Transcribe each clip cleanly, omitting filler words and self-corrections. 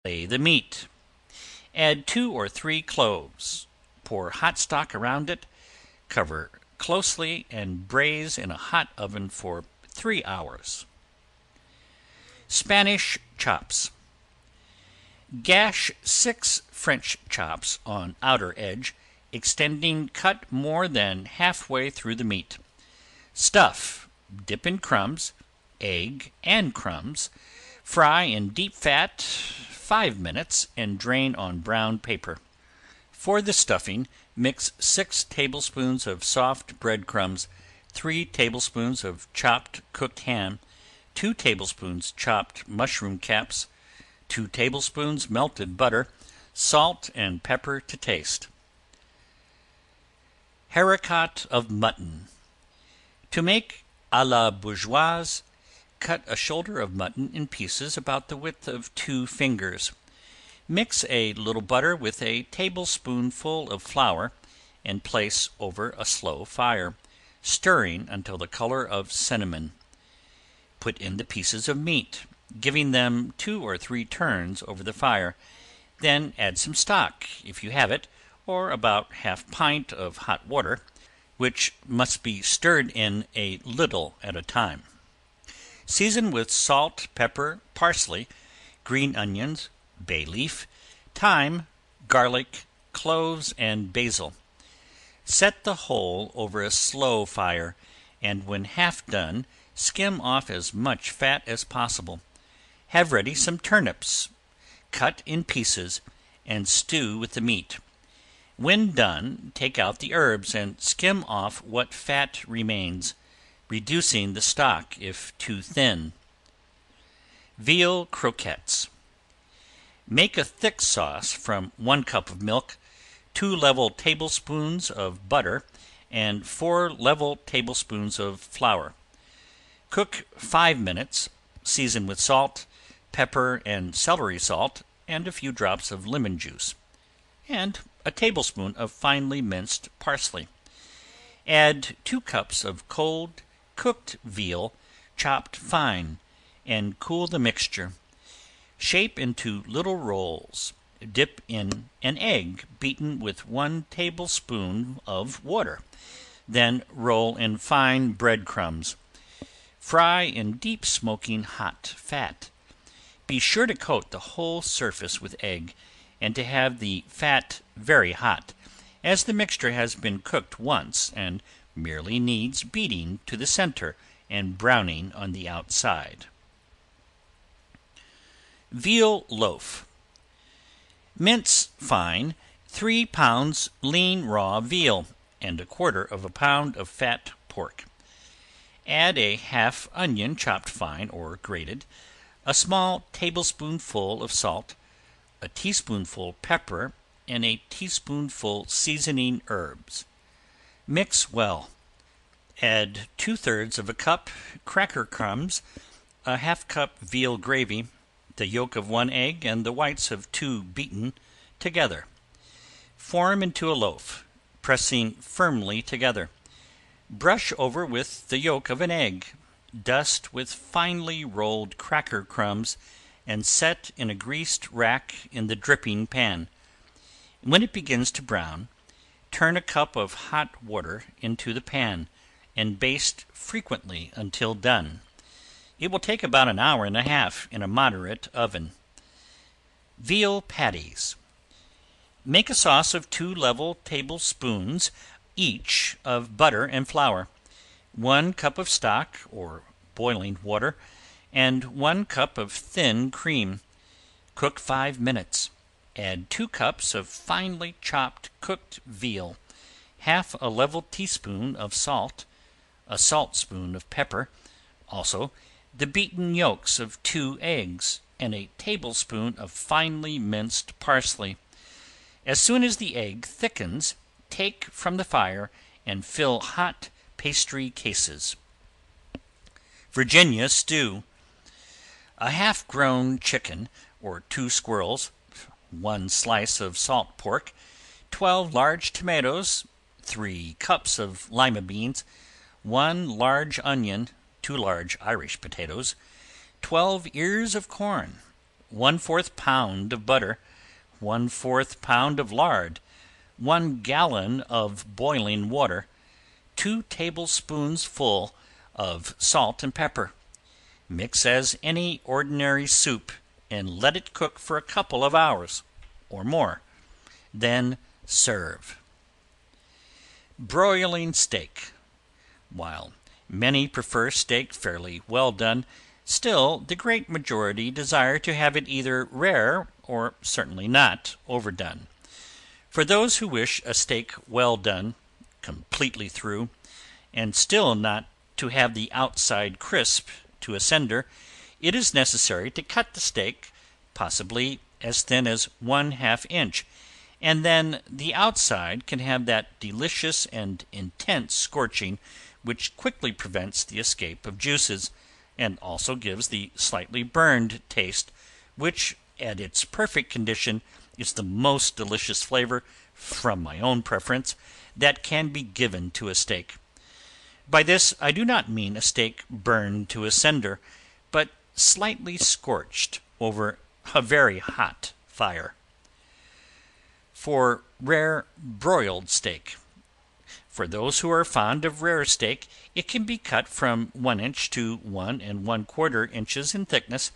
Lay the meat. Add 2 or 3 cloves. Pour hot stock around it, cover closely, and braise in a hot oven for 3 hours. Spanish chops. Gash 6 French chops on outer edge, extending cut more than halfway through the meat. Stuff, dip in crumbs, egg and crumbs, fry in deep fat 5 minutes, and drain on brown paper. For the stuffing, mix 6 tablespoons of soft bread crumbs, 3 tablespoons of chopped cooked ham, 2 tablespoons chopped mushroom caps, 2 tablespoons melted butter, salt and pepper to taste. Haricot of mutton. To make à la bourgeoise, cut a shoulder of mutton in pieces about the width of 2 fingers. Mix a little butter with a tablespoonful of flour and place over a slow fire, stirring until the color of cinnamon. Put in the pieces of meat, giving them 2 or 3 turns over the fire. Then add some stock, if you have it, or about half pint of hot water, which must be stirred in a little at a time. Season with salt, pepper, parsley, green onions, bay leaf, thyme, garlic, cloves, and basil. Set the whole over a slow fire, and when half done, skim off as much fat as possible. Have ready some turnips, cut in pieces, and stew with the meat. When done, take out the herbs and skim off what fat remains, reducing the stock if too thin. Veal croquettes. Make a thick sauce from 1 cup of milk, 2 level tablespoons of butter, and 4 level tablespoons of flour. Cook 5 minutes, season with salt, pepper and celery salt, and a few drops of lemon juice, and a tablespoon of finely minced parsley. Add 2 cups of cold cooked veal, chopped fine, and cool the mixture. Shape into little rolls. Dip in an egg beaten with 1 tablespoon of water. Then roll in fine bread crumbs. Fry in deep smoking hot fat. Be sure to coat the whole surface with egg, and to have the fat very hot, as the mixture has been cooked once and merely needs beating to the center and browning on the outside. Veal loaf. Mince fine 3 pounds lean raw veal and 1/4 pound of fat pork. Add a half onion chopped fine or grated, a small tablespoonful of salt, a teaspoonful pepper, and a teaspoonful seasoning herbs. Mix well. Add 2/3 cup cracker crumbs, a half cup veal gravy, the yolk of 1 egg, and the whites of 2 beaten together. Form into a loaf, pressing firmly together. Brush over with the yolk of an egg, dust with finely rolled cracker crumbs, and set in a greased rack in the dripping pan. When it begins to brown, turn a cup of hot water into the pan, and baste frequently until done. It will take about 1.5 hours in a moderate oven. Veal patties. Make a sauce of 2 level tablespoons each of butter and flour, 1 cup of stock or boiling water, and 1 cup of thin cream. Cook 5 minutes. Add 2 cups of finely chopped cooked veal, half a level teaspoon of salt, a saltspoon of pepper, also the beaten yolks of 2 eggs, and a tablespoon of finely minced parsley. As soon as the egg thickens, take from the fire and fill hot pastry cases. Virginia stew. A half-grown chicken or 2 squirrels, 1 slice of salt pork, 12 large tomatoes, 3 cups of lima beans, 1 large onion, 2 large Irish potatoes, 12 ears of corn, 1/4 pound of butter, 1/4 pound of lard, 1 gallon of boiling water, 2 tablespoonsful of salt and pepper. Mix as any ordinary soup and let it cook for a couple of hours or more. Then serve. Broiling steak. While many prefer steak fairly well done, still the great majority desire to have it either rare or certainly not overdone. For those who wish a steak well done, completely through, and still not to have the outside crisp to a cinder, it is necessary to cut the steak, possibly as thin as 1/2 inch, and then the outside can have that delicious and intense scorching which quickly prevents the escape of juices, and also gives the slightly burned taste, which at its perfect condition is the most delicious flavor, from my own preference, that can be given to a steak. By this I do not mean a steak burned to a cinder, but slightly scorched over a very hot fire. For rare broiled steak. For those who are fond of rare steak, it can be cut from 1 inch to 1 1/4 inches in thickness,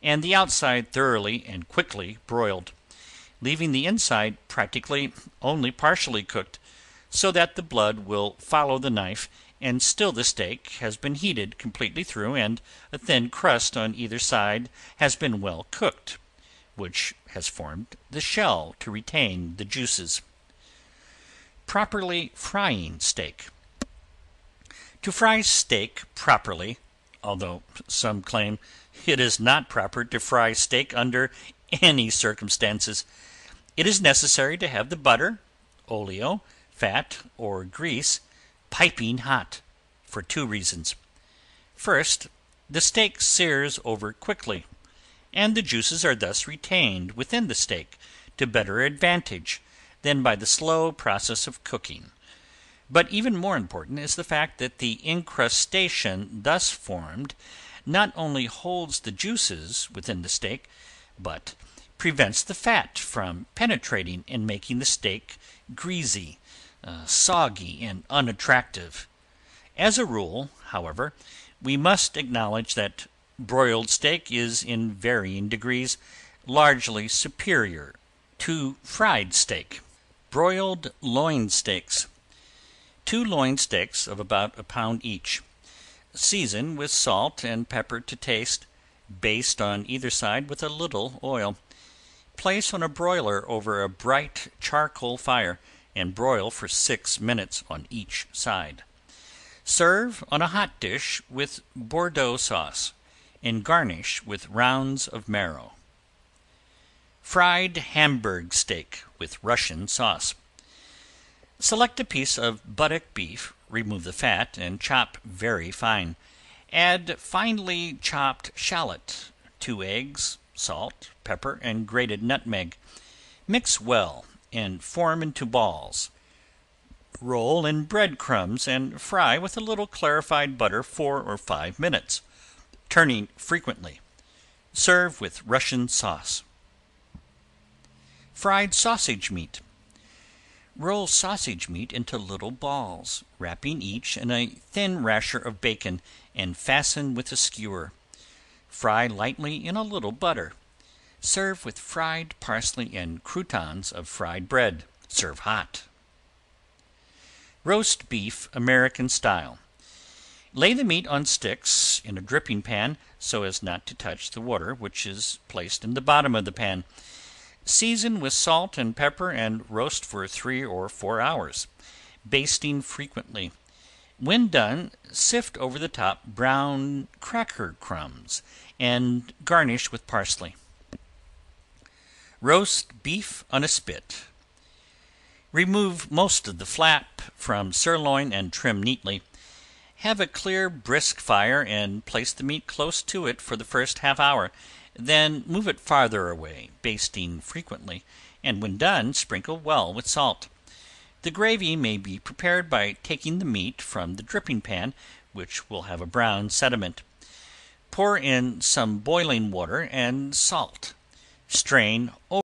and the outside thoroughly and quickly broiled, leaving the inside practically only partially cooked, so that the blood will follow the knife, and still the steak has been heated completely through, and a thin crust on either side has been well cooked, which has formed the shell to retain the juices. Properly frying steak. To fry steak properly, although some claim it is not proper to fry steak under any circumstances, it is necessary to have the butter, oleo, fat, or grease piping hot, for 2 reasons. First, the steak sears over quickly, and the juices are thus retained within the steak to better advantage than by the slow process of cooking. But even more important is the fact that the incrustation thus formed not only holds the juices within the steak, but prevents the fat from penetrating and making the steak greasy, soggy, and unattractive. As a rule, however, we must acknowledge that broiled steak is in varying degrees largely superior to fried steak. Broiled loin steaks. 2 loin steaks of about a pound each. Season with salt and pepper to taste, baste on either side with a little oil. Place on a broiler over a bright charcoal fire, and broil for 6 minutes on each side. Serve on a hot dish with Bordeaux sauce, and garnish with rounds of marrow. Fried Hamburg steak with Russian sauce. Select a piece of buttock beef, remove the fat, and chop very fine. Add finely chopped shallot, 2 eggs, salt, pepper, and grated nutmeg. Mix well and form into balls. Roll in bread crumbs and fry with a little clarified butter 4 or 5 minutes, turning frequently. Serve with Russian sauce. Fried sausage meat. Roll sausage meat into little balls, wrapping each in a thin rasher of bacon, and fasten with a skewer. Fry lightly in a little butter. Serve with fried parsley and croutons of fried bread. Serve hot. Roast beef American style. Lay the meat on sticks in a dripping pan so as not to touch the water, which is placed in the bottom of the pan. Season with salt and pepper and roast for 3 or 4 hours, basting frequently. When done, sift over the top brown cracker crumbs and garnish with parsley. Roast beef on a spit. Remove most of the flap from sirloin and trim neatly. Have a clear, brisk fire and place the meat close to it for the first half hour. Then move it farther away, basting frequently, and when done, sprinkle well with salt. The gravy may be prepared by taking the meat from the dripping pan, which will have a brown sediment. Pour in some boiling water and salt, strain over.